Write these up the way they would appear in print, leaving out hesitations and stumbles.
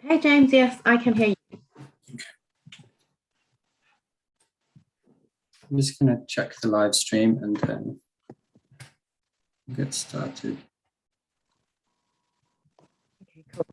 Hey James, yes, I can hear you. I'm just going to check the live stream and then get started. Okay, cool.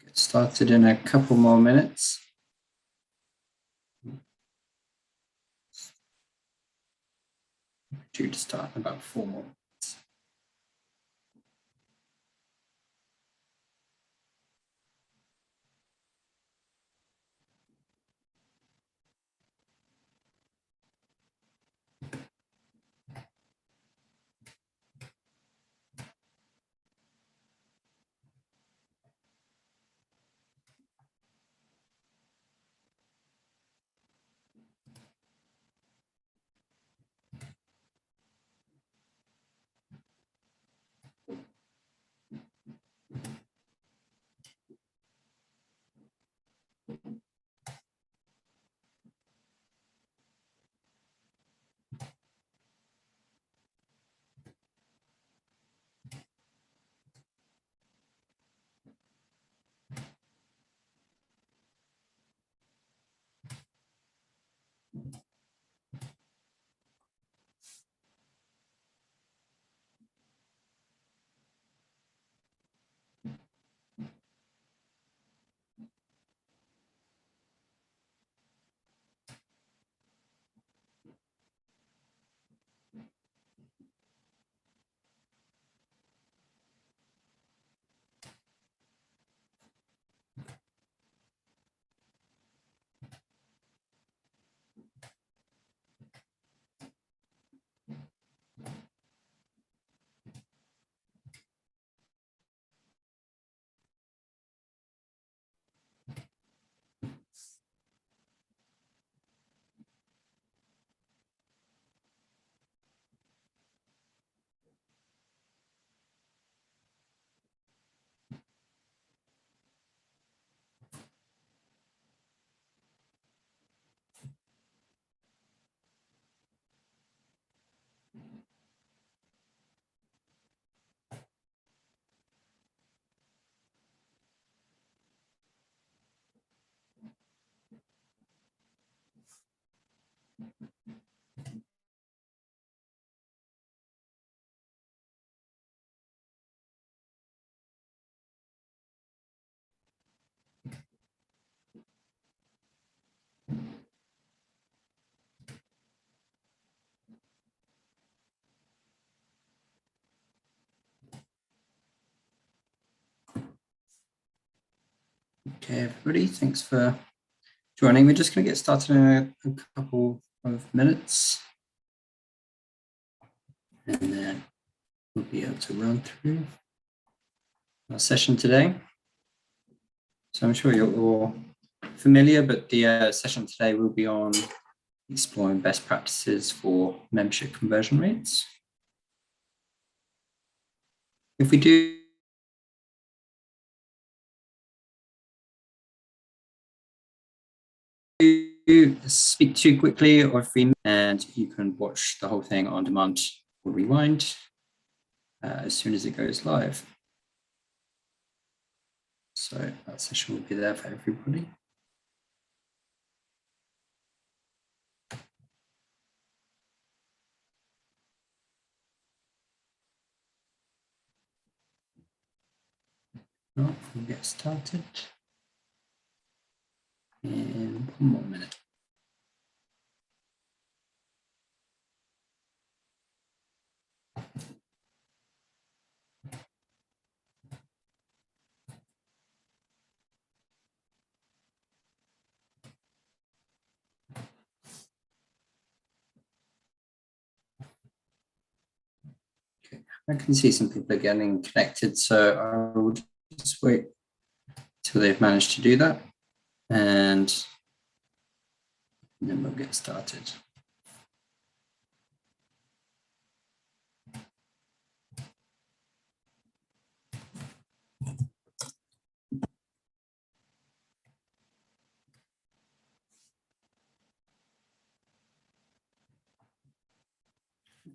Get started in a couple more minutes. Due to start in about 4 more minutes. Okay, everybody, thanks for joining. We're just going to get started in a couple of minutes, and then we'll be able to run through our session today. So I'm sure you're all familiar, but the session today will be on exploring best practices for membership conversion rates. If we do speak too quickly, or if we, and you can watch the whole thing on demand or rewind as soon as it goes live. So that session will be there for everybody. We'll get started in 1 more minute. Okay, I can see some people are getting connected, so I will just wait till they've managed to do that, and then we'll get started.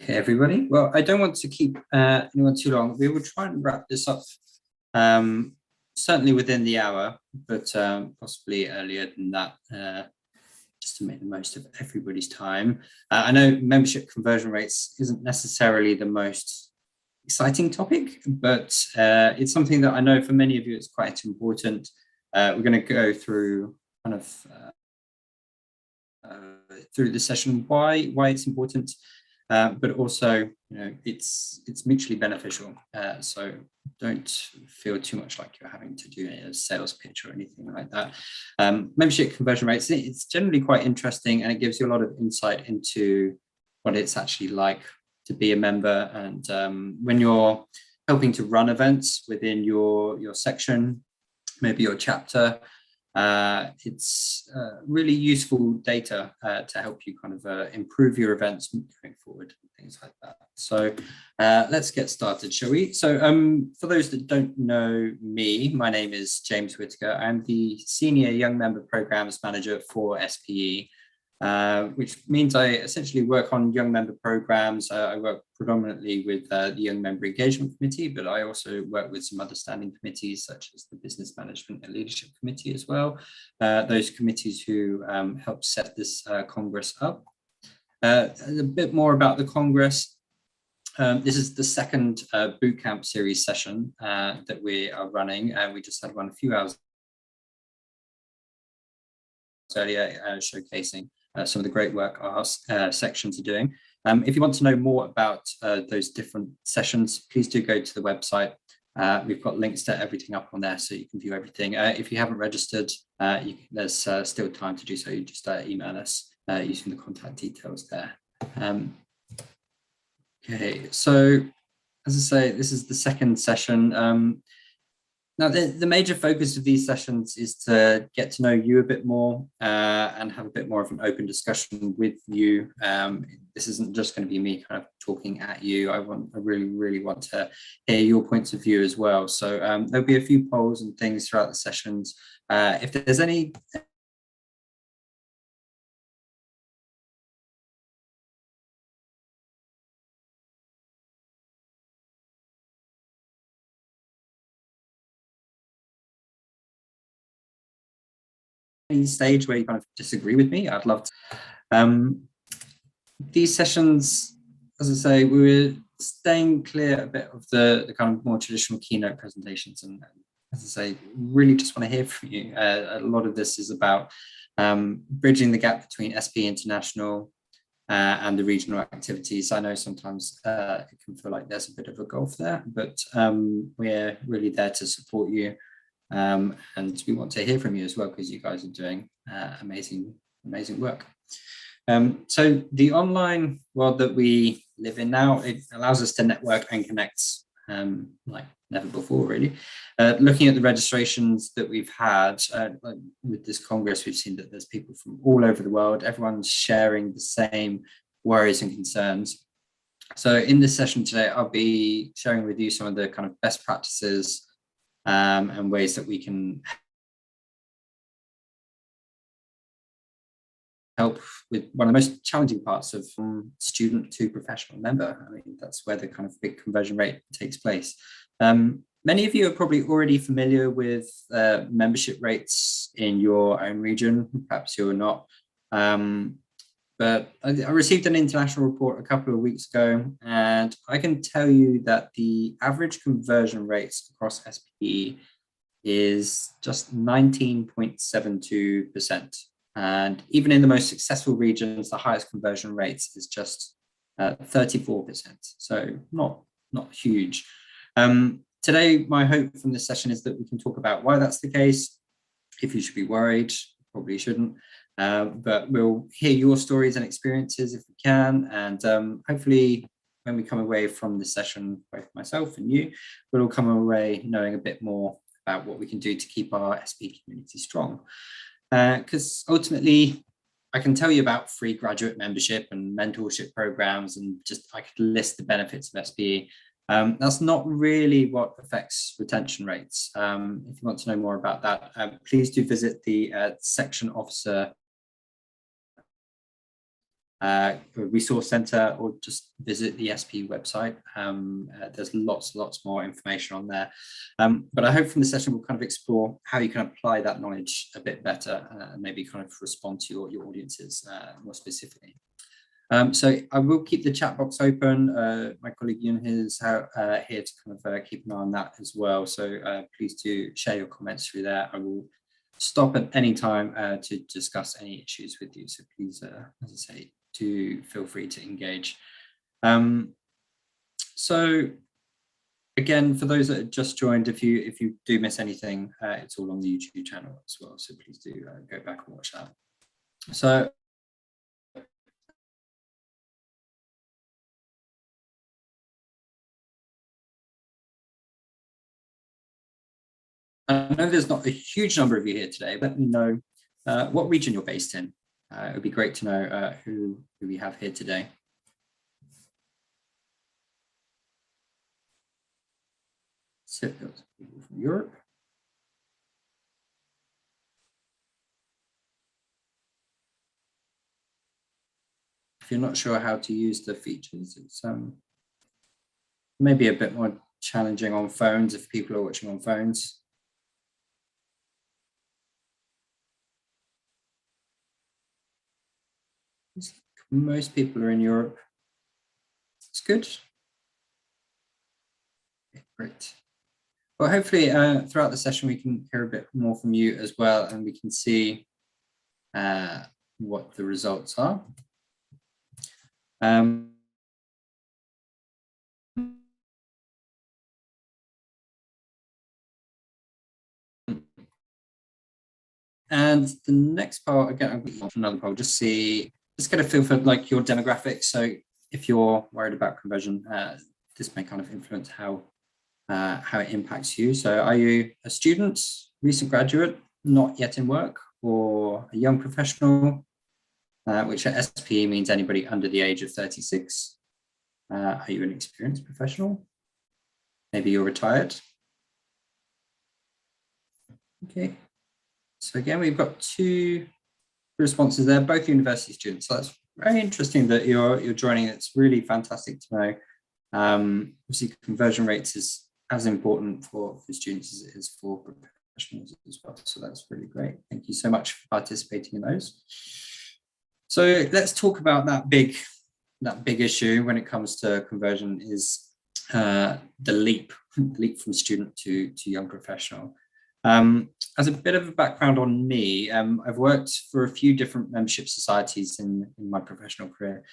Okay, everybody. Well, I don't want to keep anyone too long. We will try and wrap this up certainly within the hour, but possibly earlier than that, just to make the most of everybody's time. I know membership conversion rates isn't necessarily the most exciting topic, but it's something that I know for many of you it's quite important. We're going to go through kind of through the session why it's important, but also it's mutually beneficial. So don't feel too much like you're having to do a sales pitch or anything like that. Membership conversion rates, it's generally quite interesting, and it gives you a lot of insight into what it's actually like to be a member. And when you're helping to run events within your section, maybe your chapter, it's really useful data to help you kind of improve your events going forward and things like that. So let's get started, shall we? So for those that don't know me, my name is James Whitaker. I'm the Senior Young Member Programs Manager for SPE, which means I essentially work on young member programs. I work predominantly with the Young Member Engagement Committee, but I also work with some other standing committees such as the Business Management and Leadership Committee as well. Those committees who help set this Congress up. A bit more about the Congress. This is the second bootcamp series session that we are running. We just had one a few hours earlier showcasing some of the great work our sections are doing. If you want to know more about those different sessions, please do go to the website. We've got links to everything up on there so you can view everything. If you haven't registered, there's still time to do so. You just email us using the contact details there. Okay, so as I say, this is the second session. Now, the major focus of these sessions is to get to know you a bit more and have a bit more of an open discussion with you. This isn't just going to be me kind of talking at you. I really want to hear your points of view as well. So there'll be a few polls and things throughout the sessions. If there's any stage where you kind of disagree with me, I'd love to. These sessions, as I say, we were staying clear a bit of the kind of more traditional keynote presentations, and as I say, really just want to hear from you. A lot of this is about bridging the gap between SPE International and the regional activities. I know sometimes it can feel like there's a bit of a gulf there, but we're really there to support you And we want to hear from you as well, because you guys are doing amazing work. So the online world that we live in now, it allows us to network and connect like never before, really. Looking at the registrations that we've had with this Congress, we've seen that there's people from all over the world. Everyone's sharing the same worries and concerns. So in this session today, I'll be sharing with you some of the kind of best practices and ways that we can help with one of the most challenging parts of student to professional member. I mean, that's where the kind of big conversion rate takes place. Many of you are probably already familiar with membership rates in your own region. Perhaps you're not. But I received an international report a couple of weeks ago, and I can tell you that the average conversion rates across SPE is just 19.72%. And even in the most successful regions, the highest conversion rates is just 34%. So not huge. Today, my hope from this session is that we can talk about why that's the case. If you should be worried, probably shouldn't. But we'll hear your stories and experiences if we can. And hopefully when we come away from this session, both myself and you, we'll all come away knowing a bit more about what we can do to keep our SPE community strong. Because ultimately, I can tell you about free graduate membership and mentorship programs, and just I could list the benefits of SPE. That's not really what affects retention rates. If you want to know more about that, please do visit the section officer resource center, or just visit the SPE website. There's lots more information on there. But I hope from the session we'll kind of explore how you can apply that knowledge a bit better and maybe kind of respond to your audiences more specifically. So I will keep the chat box open. My colleague Yun is here to kind of keep an eye on that as well. So please do share your comments through there. I will stop at any time to discuss any issues with you. So please, as I say, do feel free to engage. So again, for those that have just joined, if you do miss anything, it's all on the YouTube channel as well. So please do go back and watch that. So I know there's not a huge number of you here today, but let me know what region you're based in. It would be great to know who we have here today. So people from Europe. If you're not sure how to use the features, it's maybe a bit more challenging on phones if people are watching on phones. Most people are in Europe. It's good. Okay, great. Well, hopefully throughout the session, we can hear a bit more from you as well, and we can see what the results are. And the next part, again, I'm going to another poll, just get a feel for like your demographics. So if you're worried about conversion, this may kind of influence how it impacts you. So are you a student, recent graduate, not yet in work, or a young professional, which at SPE means anybody under the age of 36? Are you an experienced professional? Maybe you're retired. Okay. So again, we've got two responses there, both university students. So that's very interesting that you're joining. It's really fantastic to know. Obviously, conversion rates is as important for students as it is for professionals as well. So that's really great. Thank you so much for participating in those. So let's talk about that big issue when it comes to conversion, is the leap from student to young professional. As a bit of a background on me, I've worked for a few different membership societies in my professional career,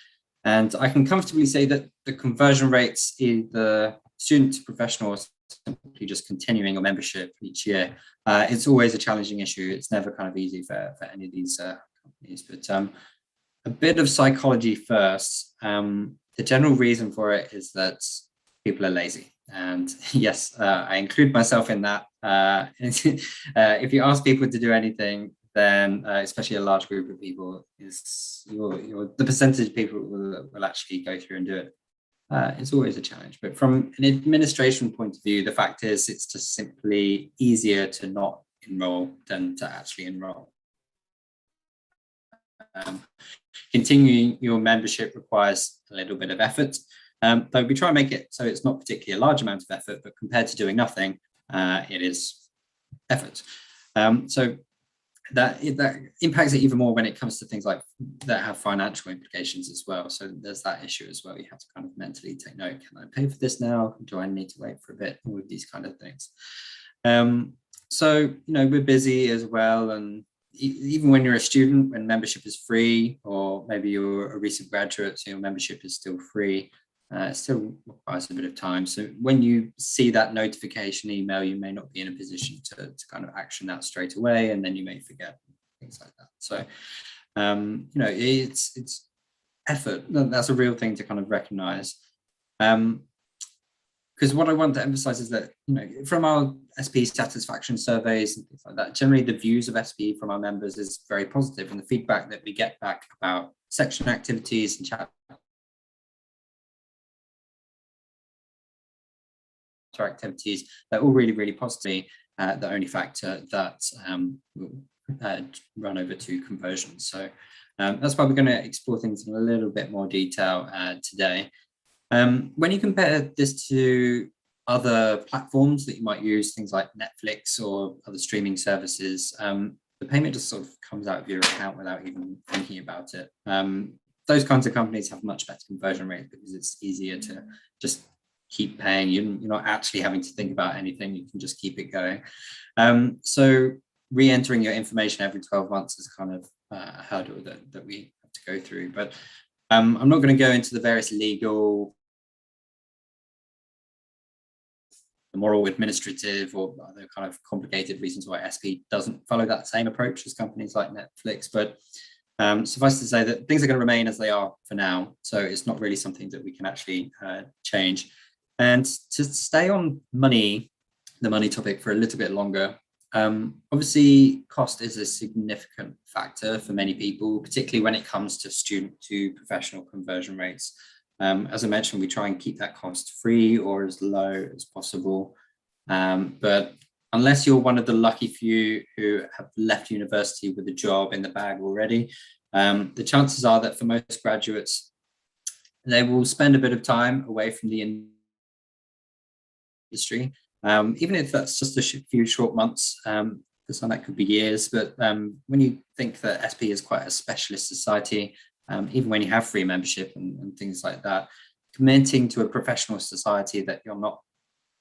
and I can comfortably say that the conversion rates in the student to professional are simply just continuing your membership each year, it's always a challenging issue. It's never kind of easy for any of these companies. But a bit of psychology first. The general reason for it is that people are lazy. And yes, I include myself in that. If you ask people to do anything, then especially a large group of people, the percentage of people will actually go through and do it. It's always a challenge. But from an administration point of view, the fact is it's just simply easier to not enroll than to actually enroll. Continuing your membership requires a little bit of effort. Though we try and make it so it's not particularly a large amount of effort, but compared to doing nothing, it is effort. So that impacts it even more when it comes to things like that have financial implications as well. So there's that issue as well. You have to kind of mentally take note. Can I pay for this now? Do I need to wait for a bit? All of these kind of things. So, we're busy as well. And even when you're a student, when membership is free, or maybe you're a recent graduate, so your membership is still free, it still requires a bit of time. So when you see that notification email, you may not be in a position to kind of action that straight away, and then you may forget things like that. So, it's effort. That's a real thing to kind of recognize. Because what I want to emphasize is that, from our SP satisfaction surveys and things like that, generally the views of SP from our members is very positive, and the feedback that we get back about section activities and chat activities, they're all really, really positive. The only factor that will run over to conversion. So that's why we're going to explore things in a little bit more detail today. When you compare this to other platforms that you might use, things like Netflix or other streaming services, the payment just sort of comes out of your account without even thinking about it. Those kinds of companies have much better conversion rate because it's easier to just keep paying. You're not actually having to think about anything. You can just keep it going. So re-entering your information every 12 months is kind of a hurdle that we have to go through. But I'm not going to go into the various legal, the moral, administrative, or other kind of complicated reasons why SP doesn't follow that same approach as companies like Netflix. But suffice to say that things are going to remain as they are for now. So it's not really something that we can actually change. And to stay on money, the money topic for a little bit longer, obviously cost is a significant factor for many people, particularly when it comes to student to professional conversion rates. As I mentioned, we try and keep that cost free or as low as possible. But unless you're one of the lucky few who have left university with a job in the bag already, the chances are that for most graduates, they will spend a bit of time away from the industry, even if that's just a few short months. For some, that could be years. But when you think that SP is quite a specialist society, even when you have free membership and things like that, committing to a professional society that you're not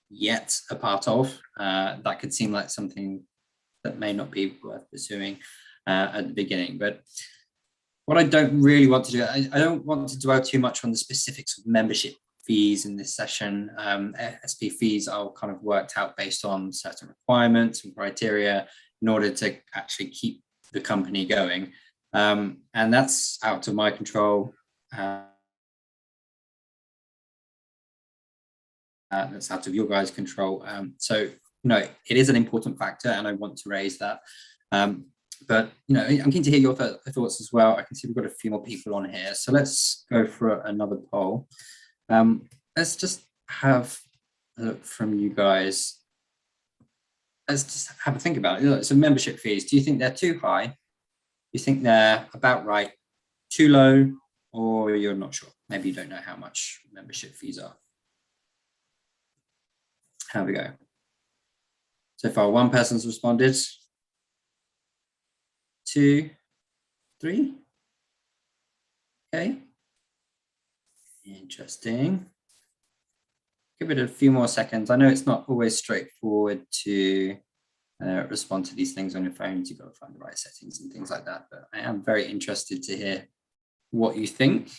yet a part of, that could seem like something that may not be worth pursuing at the beginning. But what I don't really want to do, I don't want to dwell too much on the specifics of membership fees in this session. SP fees are kind of worked out based on certain requirements and criteria in order to actually keep the company going. And that's out of my control. That's out of your guys' control. So, it is an important factor, and I want to raise that. But, I'm keen to hear your thoughts as well. I can see we've got a few more people on here. So let's go for another poll. Let's just have a look from you guys. Let's just have a think about it. So membership fees, do you think they're too high? Do you think they're about right, too low, or you're not sure? Maybe you don't know how much membership fees are. Have we go. So far, one person's responded. 2, 3. Okay. Interesting. Give it a few more seconds. I know it's not always straightforward to respond to these things on your phone. You've got to find the right settings and things like that. But I am very interested to hear what you think,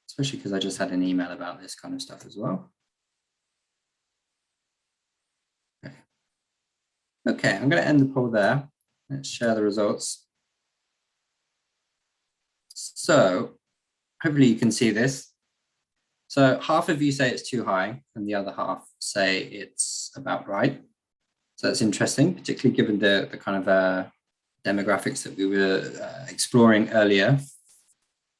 especially because I just had an email about this kind of stuff as well. Okay, I'm going to end the poll there. Let's share the results. So hopefully you can see this. So half of you say it's too high and the other half say it's about right. So that's interesting, particularly given the kind of demographics that we were exploring earlier.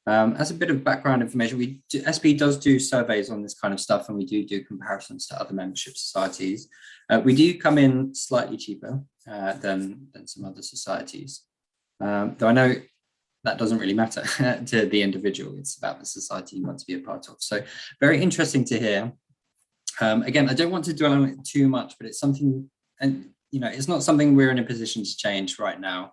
As a bit of background information, SP does do surveys on this kind of stuff, and we do comparisons to other membership societies. We do come in slightly cheaper than some other societies, though I know that doesn't really matter to the individual. It's about the society you want to be a part of. So very interesting to hear. Again, I don't want to dwell on it too much, but it's something, and it's not something we're in a position to change right now.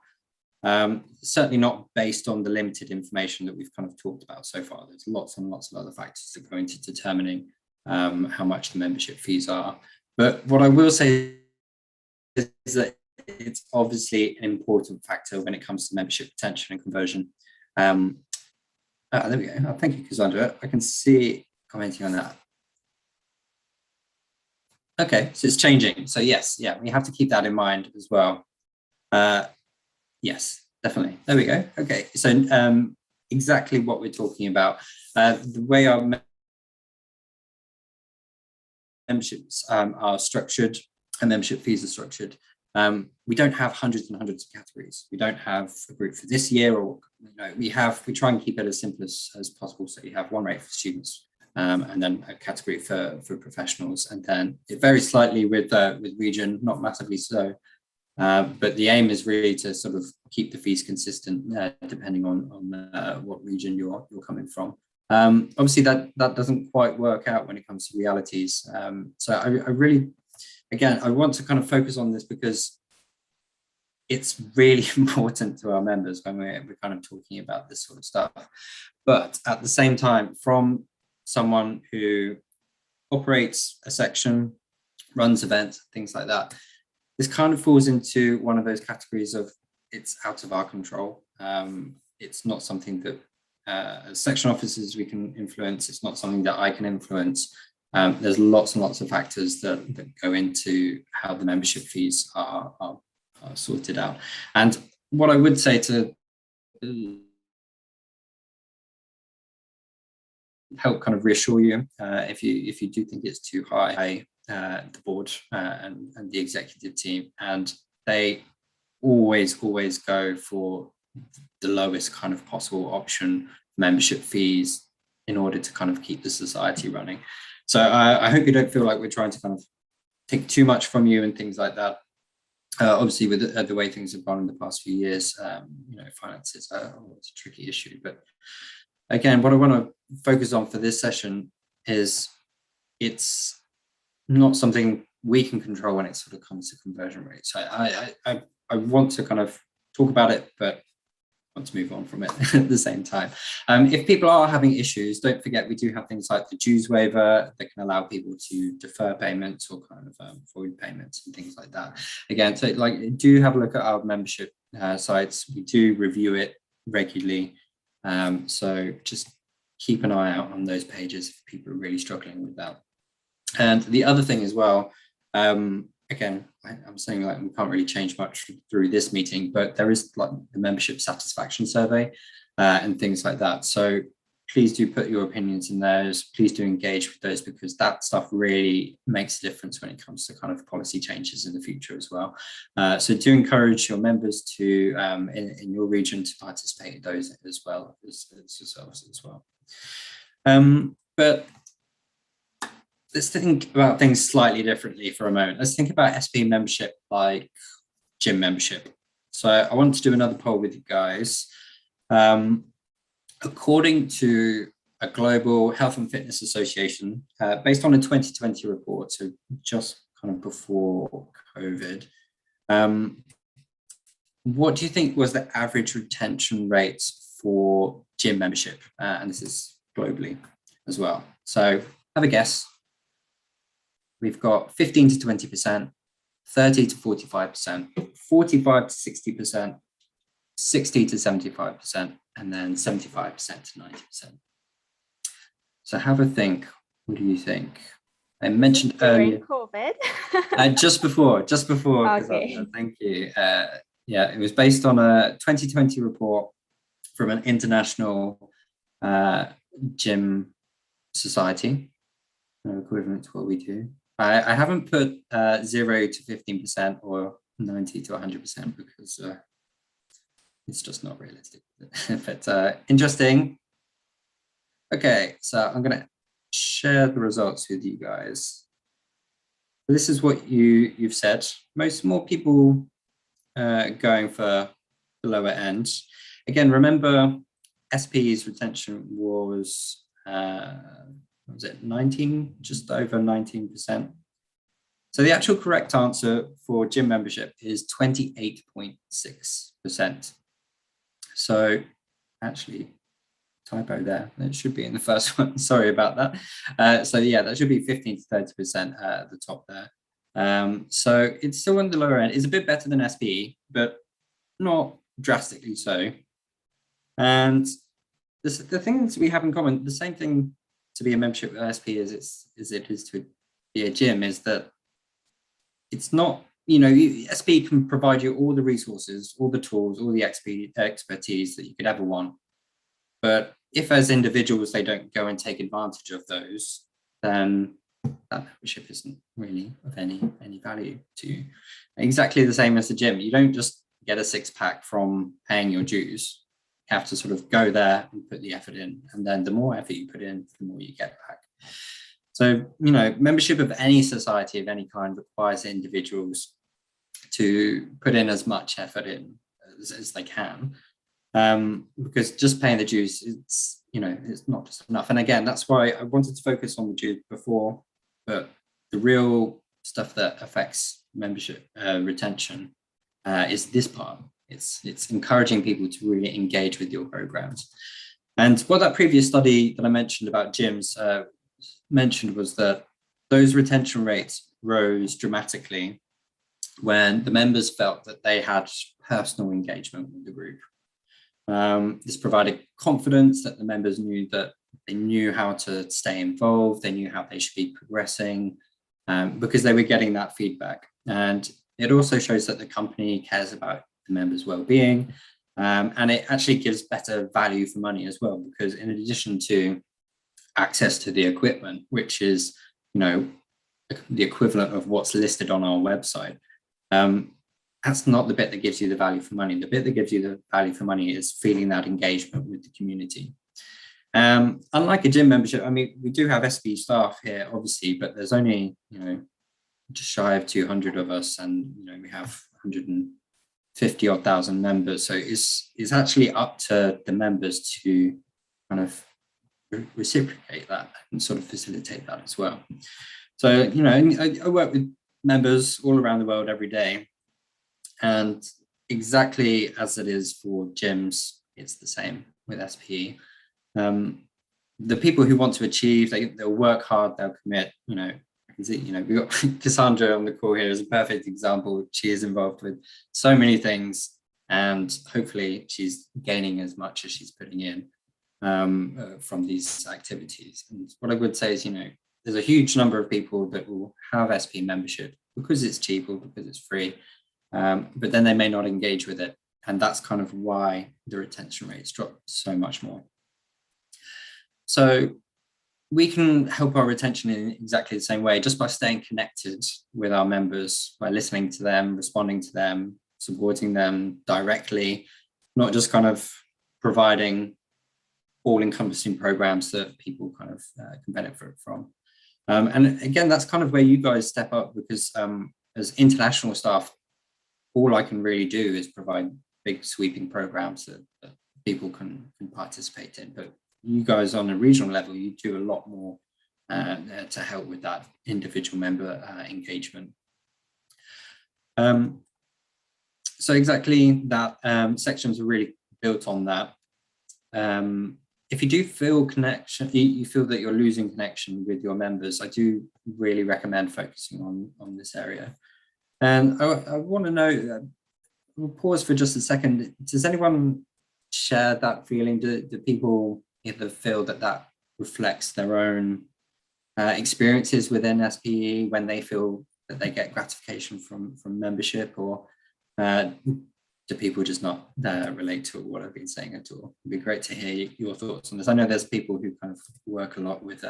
Certainly not based on the limited information that we've kind of talked about so far. There's lots and lots of other factors that go into determining how much the membership fees are. But what I will say is that it's obviously an important factor when it comes to membership retention and conversion. There we go. Thank you, Cassandra. I can see commenting on that. Okay, so it's changing. So yes, yeah, we have to keep that in mind as well. Yes, definitely. There we go. Okay, so exactly what we're talking about. The way our memberships are structured and membership fees are structured. We don't have hundreds and hundreds of categories. We don't have a group for this year, or we try and keep it as simple as possible. So you have one rate for students, and then a category for professionals, and then it varies slightly with region, not massively so. But the aim is really to sort of keep the fees consistent depending on what region you're coming from. Obviously, that doesn't quite work out when it comes to realities. So I really, again, I want to kind of focus on this because it's really important to our members when we're kind of talking about this sort of stuff. But at the same time, from someone who operates a section, runs events, things like that, this kind of falls into one of those categories of it's out of our control. It's not something that as section officers we can influence. It's not something that I can influence. There's lots and lots of factors that go into how the membership fees are sorted out. And what I would say to help kind of reassure you, if you do think it's too high, the board and the executive team, and they always go for the lowest kind of possible option, membership fees, in order to kind of keep the society running. So I hope you don't feel like we're trying to kind of take too much from you and things like that. Obviously, with the way things have gone in the past few years, finances are always a tricky issue. But again, what I want to focus on for this session is it's not something we can control when it sort of comes to conversion rates. I want to kind of talk about it, but want to move on from it at the same time. If people are having issues, don't forget we do have things like the dues waiver that can allow people to defer payments or kind of void payments and things like that. Again, so do have a look at our membership sites. We do review it regularly. So just keep an eye out on those pages if people are really struggling with that. And the other thing as well, again, I'm saying like we can't really change much through this meeting, but there is like the membership satisfaction survey and things like that. So please do put your opinions in those. Please do engage with those, because that stuff really makes a difference when it comes to kind of policy changes in the future as well. So do encourage your members to, in your region, to participate in those as well as yourselves as well. But let's think about things slightly differently for a moment. Let's think about SP membership like gym membership. So I want to do another poll with you guys. According to a global health and fitness association, based on a 2020 report, so just kind of before COVID, what do you think was the average retention rates for gym membership? And this is globally as well. So have a guess. We've got 15 to 20%, 30 to 45%, 45 to 60%, 60 to 75%, and then 75% to 90%. So have a think. What do you think? I mentioned during earlier. COVID. Just before, Okay. thank you. Yeah, it was based on a 2020 report from an international gym society, equivalent to what we do. I haven't put 0 to 15% or 90 to 100% because it's just not realistic. But interesting. Okay, so I'm going to share the results with you guys. This is what you've said. More people going for the lower end. Again, remember SP's retention was what was it, 19, just over 19%. So the actual correct answer for gym membership is 28.6%. So actually, typo there. It should be in the first one. Sorry about that. So yeah, that should be 15 to 30% at the top there. So it's still on the lower end. It's a bit better than SPE, but not drastically so. And the things we have in common, the same thing to be a membership with SP as it is to be a gym, is that it's not, SP can provide you all the resources, all the tools, all the expertise that you could ever want. But if as individuals they don't go and take advantage of those, then that membership isn't really of any value to you. Exactly the same as the gym. You don't just get a six-pack from paying your dues. You have to sort of go there and put the effort in. And then the more effort you put in, the more you get back. So, membership of any society of any kind requires individuals to put in as much effort in as they can. Because just paying the dues, it's not just enough. And again, that's why I wanted to focus on the dues before, but the real stuff that affects membership retention is this part. It's encouraging people to really engage with your programs. And what that previous study that I mentioned about gyms mentioned was that those retention rates rose dramatically when the members felt that they had personal engagement with the group. This provided confidence that the members knew that they knew how to stay involved, they knew how they should be progressing, because they were getting that feedback. And it also shows that the company cares about the members' well-being, and it actually gives better value for money as well, because in addition to access to the equipment, which is, the equivalent of what's listed on our website, that's not the bit that gives you the value for money. The bit that gives you the value for money is feeling that engagement with the community. Unlike a gym membership, we do have SP staff here, obviously, but there's only, just shy of 200 of us, and we have 150 odd thousand members. So it's actually up to the members to kind of reciprocate that and sort of facilitate that as well. So, I work with members all around the world every day. And exactly as it is for gyms, it's the same with SPE. The people who want to achieve, they'll work hard, they'll commit. I can see, we've got Cassandra on the call here as a perfect example. She is involved with so many things, and hopefully she's gaining as much as she's putting in from these activities. And what I would say is, there's a huge number of people that will have SP membership because it's cheap or because it's free. But then they may not engage with it. And that's kind of why the retention rates drop so much more. So we can help our retention in exactly the same way, just by staying connected with our members, by listening to them, responding to them, supporting them directly, not just kind of providing all-encompassing programs that people kind of can benefit from. And again, that's kind of where you guys step up, because as international staff, all I can really do is provide big sweeping programs that people can participate in. But you guys on a regional level, you do a lot more to help with that individual member engagement. So exactly that, sections are really built on that. If you do feel connection, you feel that you're losing connection with your members, I do really recommend focusing on this area. And I want to know, we'll pause for just a second. Does anyone share that feeling? Do people either feel that reflects their own experiences within SPE when they feel that they get gratification from membership, or do people just not relate to what I've been saying at all? It'd be great to hear your thoughts on this. I know there's people who kind of work a lot with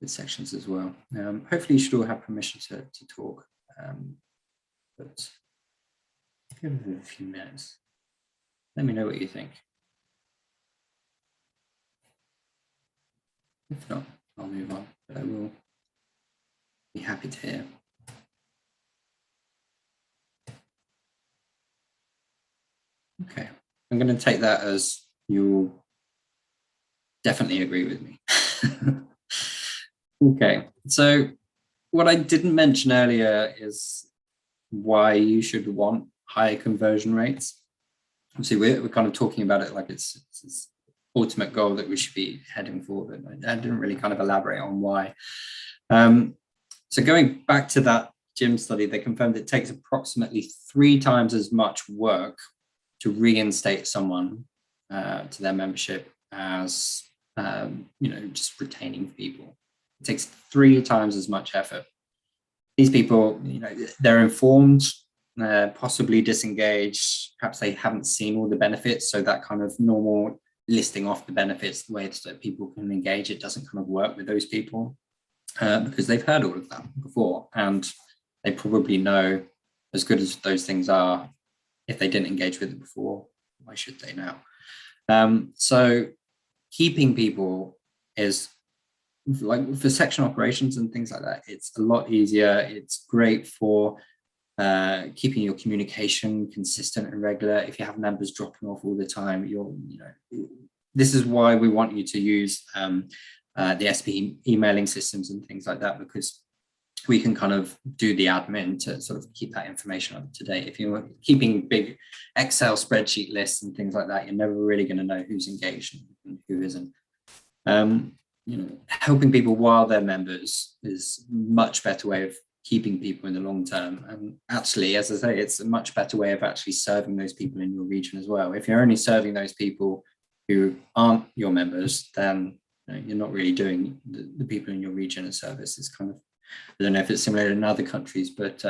sections as well. Hopefully you should all have permission to talk, but give it a few minutes. Let me know what you think. If not, I'll move on, but I will be happy to hear. Okay, I'm going to take that as you'll definitely agree with me. Okay, so what I didn't mention earlier is why you should want higher conversion rates. Obviously, we're kind of talking about it like it's ultimate goal that we should be heading for, but I didn't really kind of elaborate on why. So going back to that gym study, they confirmed it takes approximately 3 times as much work to reinstate someone to their membership as just retaining people. It takes 3 times as much effort. These people, they're informed, possibly disengaged, perhaps they haven't seen all the benefits, so that kind of normal listing off the benefits, the way that people can engage, it doesn't kind of work with those people because they've heard all of that before, and they probably know, as good as those things are, if they didn't engage with it before, why should they now? So keeping people is, like for section operations and things like that, it's a lot easier. It's great for keeping your communication consistent and regular. If you have members dropping off all the time, this is why we want you to use the SPE emailing systems and things like that, because we can kind of do the admin to sort of keep that information up to date. If you're keeping big Excel spreadsheet lists and things like that, you're never really going to know who's engaged and who isn't. Helping people while they're members is a much better way of keeping people in the long term. And actually, as I say, it's a much better way of actually serving those people in your region as well. If you're only serving those people who aren't your members, then you're not really doing the people in your region a service. It's kind of, I don't know if it's similar in other countries, but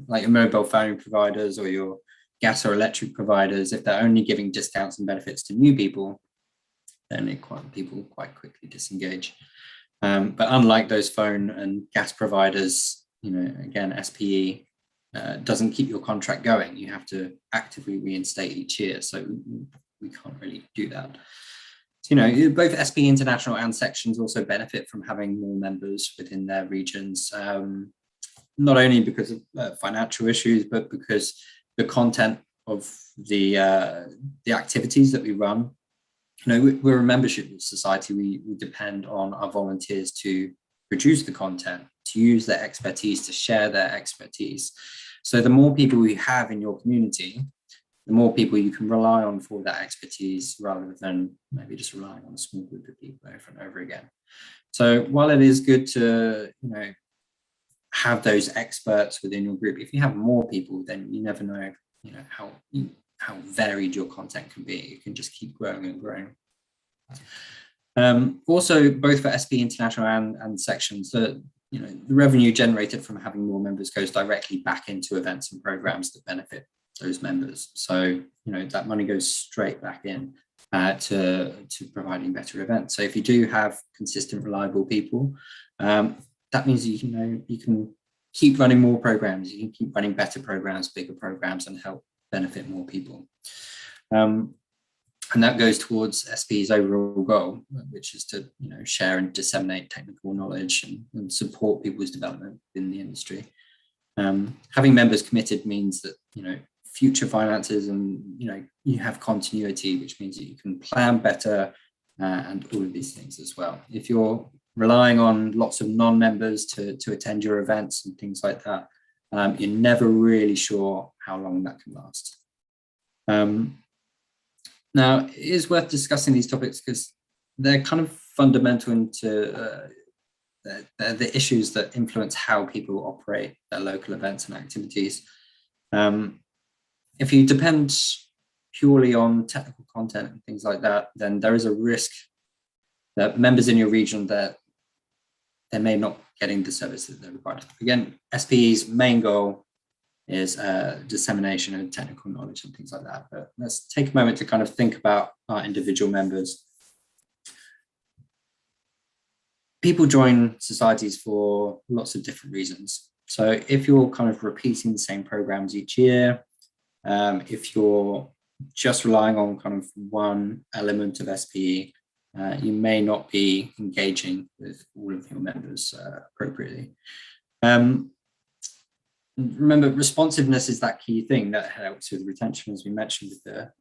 like your mobile phone providers or your gas or electric providers, if they're only giving discounts and benefits to new people, then people quite quickly disengage. But unlike those phone and gas providers, again, SPE doesn't keep your contract going. You have to actively reinstate each year, so we can't really do that. So, both SPE International and sections also benefit from having more members within their regions, not only because of financial issues, but because the content of the activities that we run. We're a membership society. We depend on our volunteers to produce the content, to use their expertise, to share their expertise. So the more people we have in your community, the more people you can rely on for that expertise, rather than maybe just relying on a small group of people over and over again. So while it is good to, have those experts within your group, if you have more people, then you never know, how varied your content can be. It can just keep growing and growing. Also, both for SPE International and sections, the revenue generated from having more members goes directly back into events and programs that benefit those members. So that money goes straight back in to providing better events. So if you do have consistent, reliable people, that means you can keep running more programs. You can keep running better programs, bigger programs, and help benefit more people. And that goes towards SPE's overall goal, which is to share and disseminate technical knowledge and support people's development in the industry. Having members committed means that future finances and you have continuity, which means that you can plan better and all of these things as well. If you're relying on lots of non-members to attend your events and things like that, you're never really sure how long that can last. Now, it is worth discussing these topics because they're kind of fundamental into the issues that influence how people operate their local events and activities. If you depend purely on technical content and things like that, then there is a risk that members in your region, that they may not getting the service that they're required. Again, SPE's main goal is dissemination of technical knowledge and things like that. But let's take a moment to kind of think about our individual members. People join societies for lots of different reasons. So if you're kind of repeating the same programs each year, if you're just relying on kind of one element of SPE, you may not be engaging with all of your members appropriately. Remember, responsiveness is that key thing that helps with retention, as we mentioned with the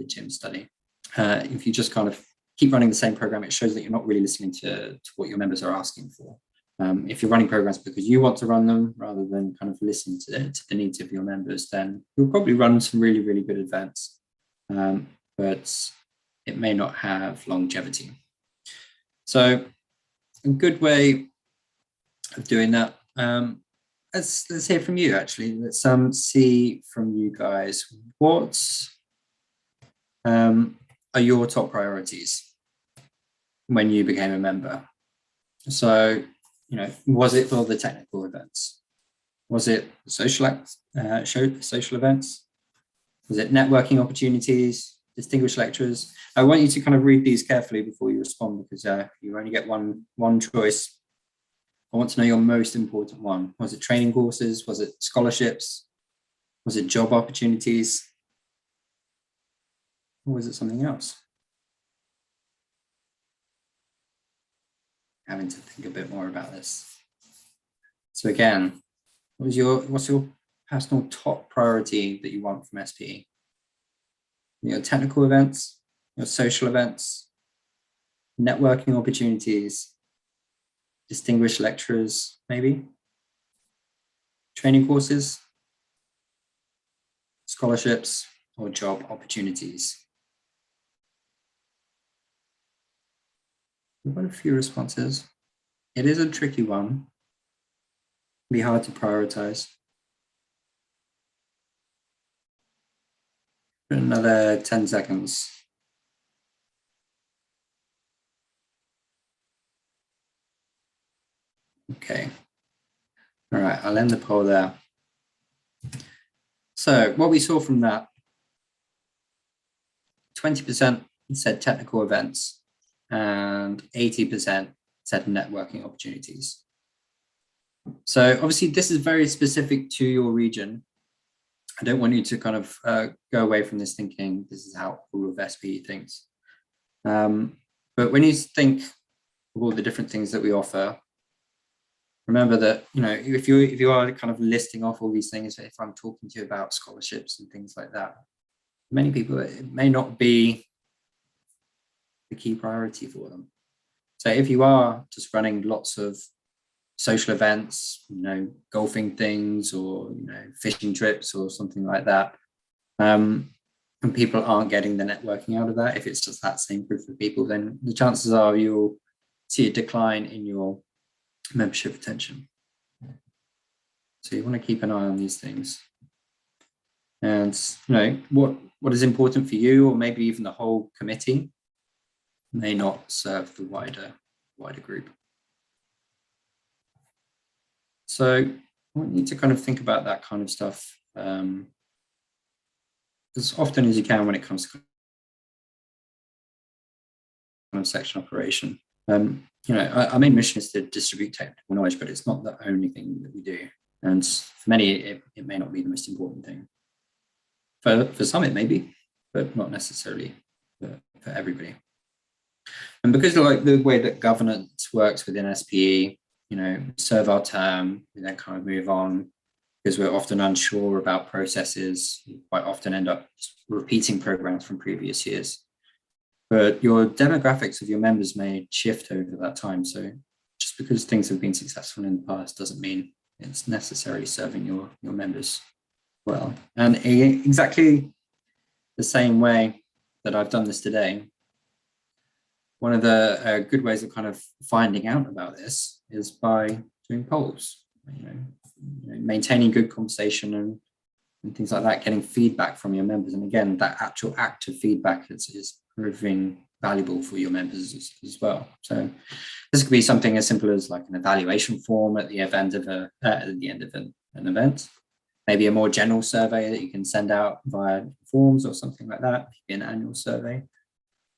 GYM study. If you just kind of keep running the same program, it shows that you're not really listening to what your members are asking for. If you're running programs because you want to run them rather than kind of listening to the needs of your members, then you'll probably run some really, really good events, but it may not have longevity. So a good way of doing that, let's hear from you actually. Let's see from you guys, what are your top priorities when you became a member? So, you know, was it for the technical events? Was it social events? Was it networking opportunities, distinguished lecturers? I want you to kind of read these carefully before you respond, because you only get one choice. I want to know your most important one. Was it training courses? Was it scholarships? Was it job opportunities? Or was it something else? Having to think a bit more about this. So again, what's your personal top priority that you want from SPE? Your technical events, your social events, networking opportunities, distinguished lecturers, maybe, training courses, scholarships, or job opportunities. We've got a few responses. It is a tricky one. It'll be hard to prioritize. Another 10 seconds. Okay. All right, I'll end the poll there. So what we saw from that, 20% said technical events and 80% said networking opportunities. So obviously this is very specific to your region. I don't want you to kind of go away from this thinking this is how all of SPE thinks. But when you think of all the different things that we offer, remember that, you know, if you are kind of listing off all these things, if I'm talking to you about scholarships and things like that, many people, it may not be the key priority for them. So if you are just running lots of social events, you know, golfing things or, you know, fishing trips or something like that, and people aren't getting the networking out of that, if it's just that same group of people, then the chances are you'll see a decline in your membership retention. So you want to keep an eye on these things. And, you know, what is important for you, or maybe even the whole committee, may not serve the wider group. So I want you to kind of think about that kind of stuff as often as you can when it comes to kind of section operation. You know, our main mission is to distribute technical knowledge, but it's not the only thing that we do. And for many, it may not be the most important thing. For some, it may be, but not necessarily for everybody. And because of the way that governance works within SPE, you know, serve our term, we then kind of move on, because we're often unsure about processes. You quite often end up repeating programs from previous years. But your demographics of your members may shift over that time. So just because things have been successful in the past doesn't mean it's necessarily serving your members well. And exactly the same way that I've done this today, one of the good ways of kind of finding out about this is by doing polls, you know, maintaining good conversation and things like that, getting feedback from your members. And again, that actual act of feedback is proving valuable for your members as well. So this could be something as simple as like an evaluation form at the end of an event, maybe a more general survey that you can send out via forms or something like that, maybe an annual survey,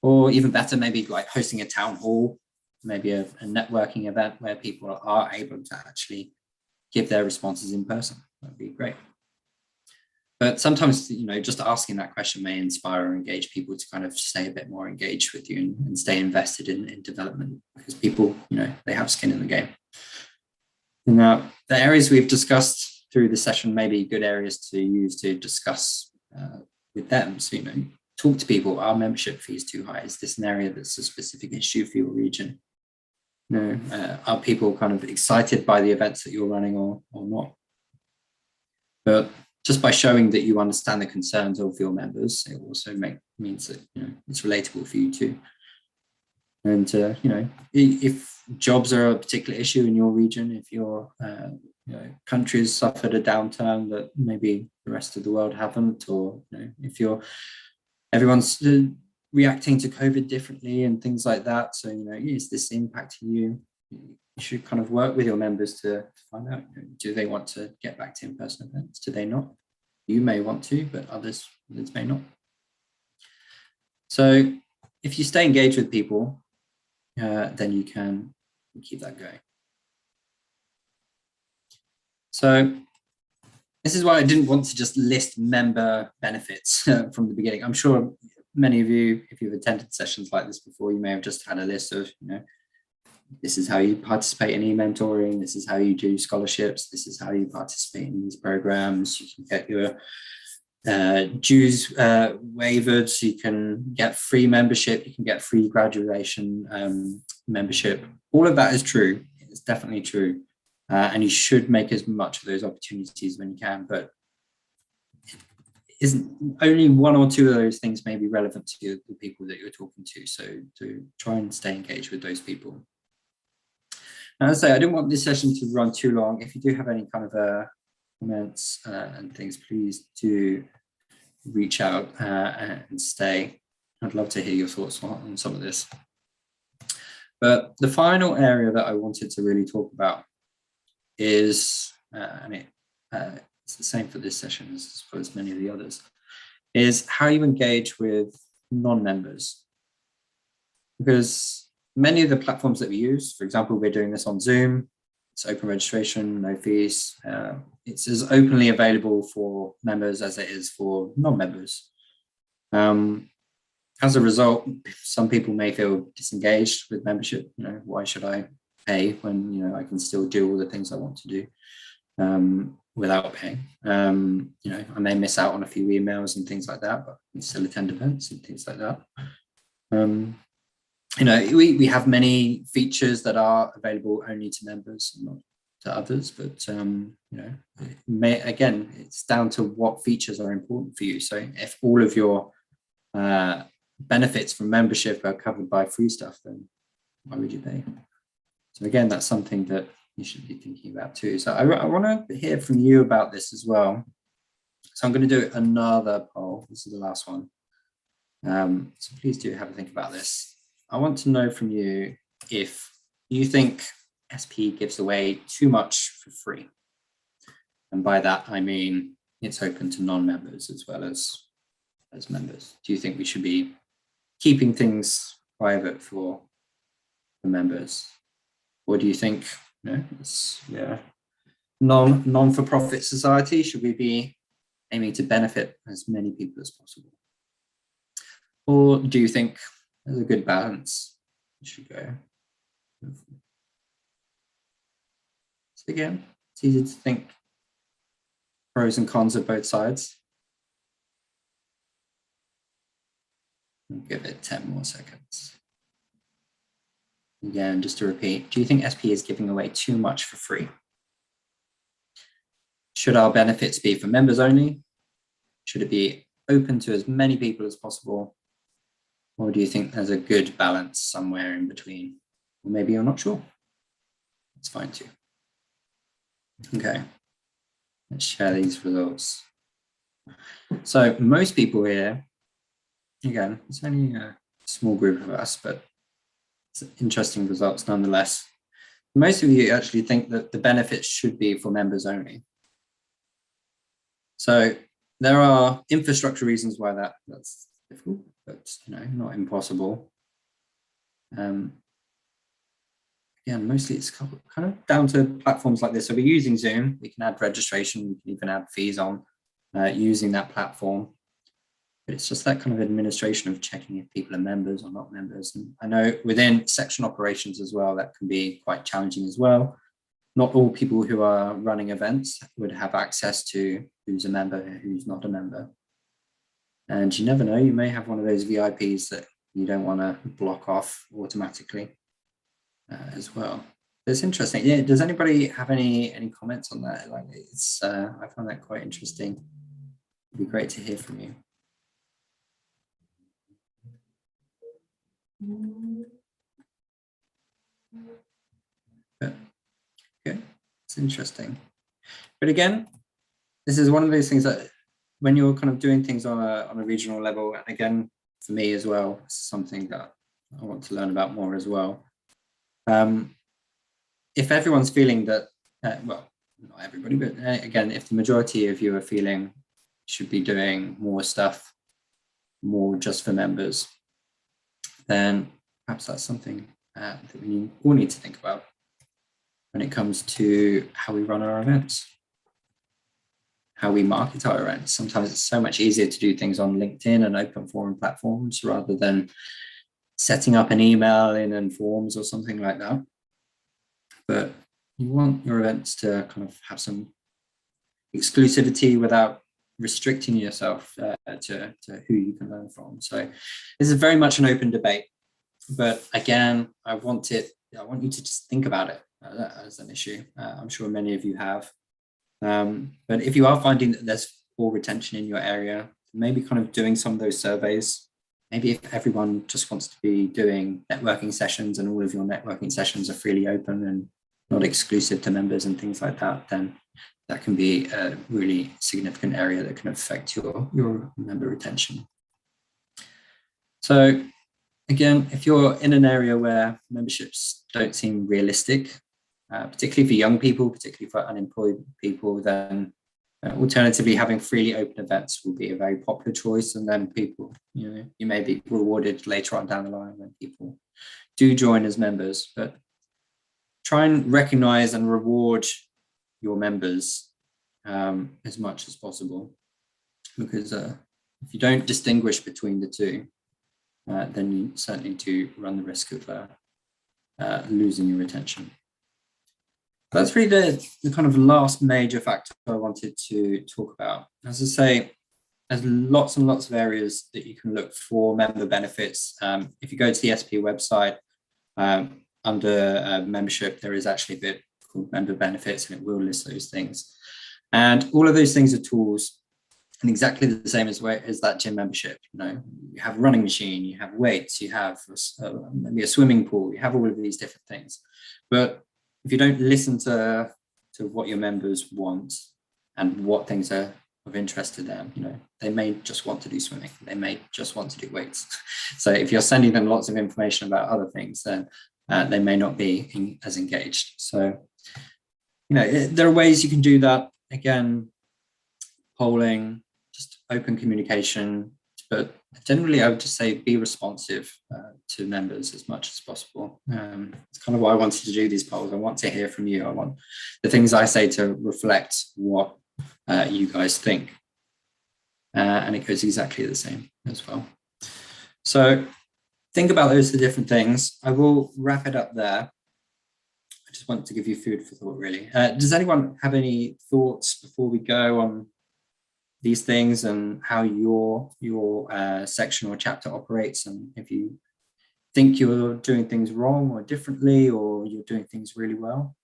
or even better, maybe like hosting a town hall, maybe a networking event where people are able to actually give their responses in person. That'd be great. But sometimes, just asking that question may inspire or engage people to kind of stay a bit more engaged with you and stay invested in development, because people, they have skin in the game. Now, the areas we've discussed through the session may be good areas to use to discuss with them. So, talk to people. Are membership fees too high? Is this an area that's a specific issue for your region? Are people kind of excited by the events that you're running or not? But just by showing that you understand the concerns of your members, it also means that it's relatable for you too. And if jobs are a particular issue in your region, if your countries suffered a downturn that maybe the rest of the world haven't, or if everyone's reacting to COVID differently and things like that, so is this impacting you? You should kind of work with your members to find out, do they want to get back to in-person events? Do they not? You may want to, but others may not. So if you stay engaged with people, then you can keep that going. So this is why I didn't want to just list member benefits from the beginning. I'm sure many of you, if you've attended sessions like this before, you may have just had a list of, this is how you participate in e-mentoring, this is how you do scholarships, this is how you participate in these programs, you can get your dues waived, so you can get free membership, you can get free graduation membership. All of that is true, it's definitely true. And you should make as much of those opportunities when you can, but isn't only one or two of those things may be relevant to the people that you're talking to. So to try and stay engaged with those people. And as I say, I didn't want this session to run too long. If you do have any kind of comments and things, please do reach out and stay. I'd love to hear your thoughts on some of this. But the final area that I wanted to really talk about is, it's the same for this session as well as many of the others, is how you engage with non-members. Because many of the platforms that we use, for example, we're doing this on Zoom, it's open registration, no fees. It's as openly available for members as it is for non-members. As a result, some people may feel disengaged with membership. Why should I pay when I can still do all the things I want to do without paying? I may miss out on a few emails and things like that, but I can still attend events and things like that. We have many features that are available only to members, not to others, but again, it's down to what features are important for you. So if all of your benefits from membership are covered by free stuff, then why would you pay? So again, that's something that you should be thinking about too. So I want to hear from you about this as well. So I'm going to do another poll. This is the last one. So please do have a think about this. I want to know from you if you think SP gives away too much for free. And by that, I mean it's open to non-members as well as members. Do you think we should be keeping things private for the members? Or do you think it's non-for-profit society? Should we be aiming to benefit as many people as possible? Or do you think there's a good balance? You should go. So again, it's easy to think pros and cons of both sides. I'll give it 10 more seconds. Again, just to repeat, do you think SP is giving away too much for free? Should our benefits be for members only? Should it be open to as many people as possible? Or do you think there's a good balance somewhere in between? Or maybe you're not sure. That's fine too. Okay, let's share these results. So most people here, again, it's only small group of us, but it's interesting results nonetheless. Most of you actually think that the benefits should be for members only. So there are infrastructure reasons why that's difficult, but not impossible. Again, mostly it's kind of down to platforms like this. So we're using Zoom. We can add registration. We can even add fees on using that platform. But it's just that kind of administration of checking if people are members or not members. And I know within section operations as well, that can be quite challenging as well. Not all people who are running events would have access to who's a member, who's not a member. And you never know, you may have one of those VIPs that you don't want to block off automatically as well. It's interesting. Yeah, does anybody have any comments on that? Like, it's I find that quite interesting. It'd be great to hear from you. Okay, it's interesting. But again, this is one of those things that when you're kind of doing things on a regional level, and again, for me as well, it's something that I want to learn about more as well. If everyone's feeling that, well, not everybody, but again, if the majority of you are feeling should be doing more stuff, more just for members, then perhaps that's something that we all need to think about when it comes to how we run our events, how we market our events. Sometimes it's so much easier to do things on LinkedIn and open forum platforms rather than setting up an email in forms or something like that. But you want your events to kind of have some exclusivity without restricting yourself to who you can learn from. So this is very much an open debate. But again, I want you to just think about it as an issue. I'm sure many of you have. But if you are finding that there's poor retention in your area, maybe kind of doing some of those surveys. Maybe if everyone just wants to be doing networking sessions and all of your networking sessions are freely open and not exclusive to members and things like that, then that can be a really significant area that can affect your member retention. So again, if you're in an area where memberships don't seem realistic, particularly for young people, particularly for unemployed people, then alternatively, having freely open events will be a very popular choice. And then people, you may be rewarded later on down the line when people do join as members. But try and recognize and reward your members as much as possible. Because if you don't distinguish between the two, then you certainly do run the risk of losing your retention. That's really the kind of last major factor I wanted to talk about. As I say, there's lots and lots of areas that you can look for member benefits. If you go to the SP website, under membership, there is actually a bit called member benefits, and it will list those things. And all of those things are tools, and exactly the same as that gym membership. You have a running machine, you have weights, you have maybe a swimming pool, you have all of these different things. But if you don't listen to what your members want and what things are of interest to them, they may just want to do swimming, they may just want to do weights. So if you're sending them lots of information about other things, then they may not be as engaged. So, there are ways you can do that. Again, polling, just open communication, but generally I would just say be responsive to members as much as possible. It's kind of why I wanted to do these polls. I want to hear from you. I want the things I say to reflect what you guys think. And it goes exactly the same as well. So think about those different things. I will wrap it up there. I just want to give you food for thought, really. Does anyone have any thoughts before we go on these things and how your section or chapter operates, and if you think you're doing things wrong or differently, or you're doing things really well?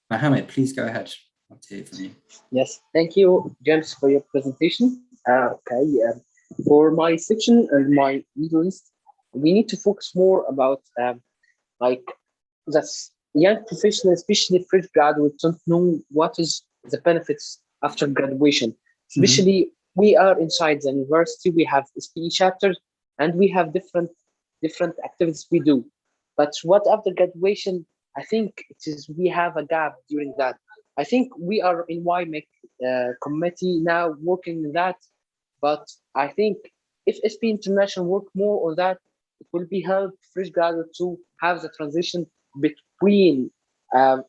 Mohammed, please go ahead. I'd love to hear from you. Yes, thank you, James, for your presentation. For my section and my Middle East, we need to focus more about that's young professionals, especially fresh graduates, don't know what is the benefits after graduation. Especially we are inside the university, we have SPE chapters, and we have different activities we do. But what after graduation, I think it is we have a gap during that. I think we are in YMEC committee now working on that, but I think if SP International work more on that, it will be help fresh graduates to have the transition between um,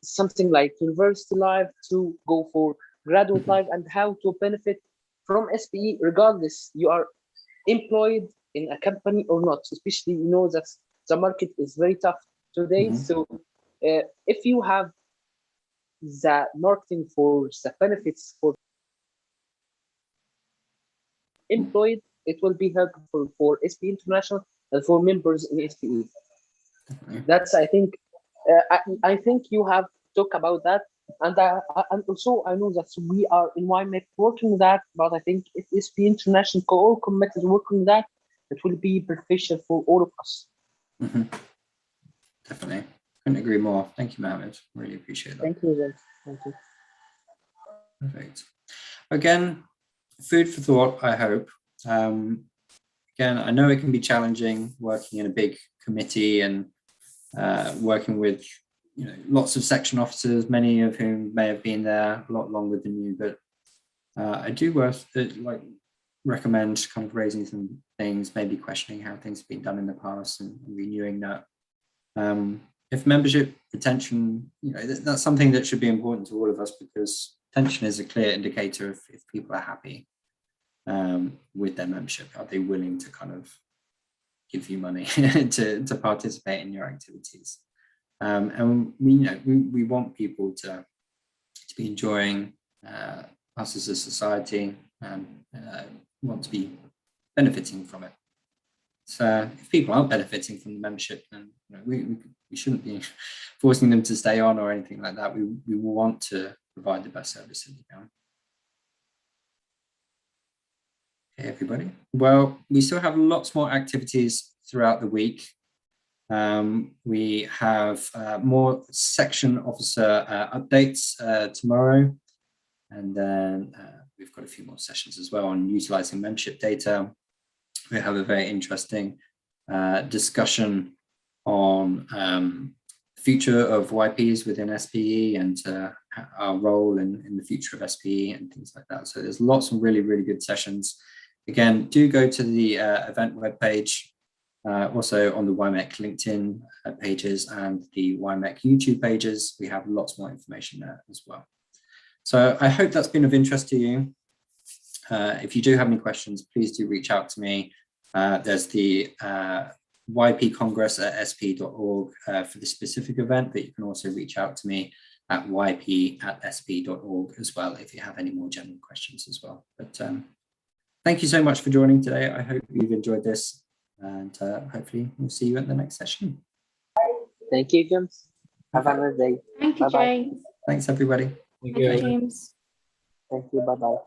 something like university life to go for graduate life and how to benefit from SPE regardless you are employed in a company or not. Especially you know that the market is very tough today. Mhm. So if you have the marketing for the benefits for employed, it will be helpful for SPE International and for members in SPE. Definitely. That's I think I think you have talked about that, and and also I know that we are in YMEC working that, but I think if SPE International all committed working that, it will be beneficial for all of us. Mhm. Definitely. Couldn't agree more. Thank you, Mohammed. Really appreciate that. Thank you, James. Thank you. Perfect. Again, food for thought, I hope. Again, I know it can be challenging working in a big committee and working with lots of section officers, many of whom may have been there a lot longer than you, but I do recommend kind of raising some things, maybe questioning how things have been done in the past and renewing that. If membership retention, that's something that should be important to all of us, because retention is a clear indicator of if people are happy with their membership. Are they willing to kind of give you money to participate in your activities? And we want people to be enjoying us as a society and want to be benefiting from it. So if people aren't benefiting from the membership, then we shouldn't be forcing them to stay on or anything like that. We will want to provide the best service that we can. Okay, everybody. Well, we still have lots more activities throughout the week. We have more section officer updates tomorrow, and then we've got a few more sessions as well on utilizing membership data. We have a very interesting discussion on the future of YPs within SPE and our role in the future of SPE and things like that. So there's lots of really, really good sessions. Again, do go to the event webpage, also on the YMEC LinkedIn pages and the YMEC YouTube pages. We have lots more information there as well. So I hope that's been of interest to you. If you do have any questions, please do reach out to me. There's the YP Congress at sp.org for the specific event, but you can also reach out to me at yp@sp.org as well if you have any more general questions as well. But thank you so much for joining today. I hope you've enjoyed this, and hopefully we'll see you at the next session. Thank you, James. Have a nice day. Thank you, Bye-bye. James. Thanks, everybody. Thank you, James. Thank you. Bye-bye.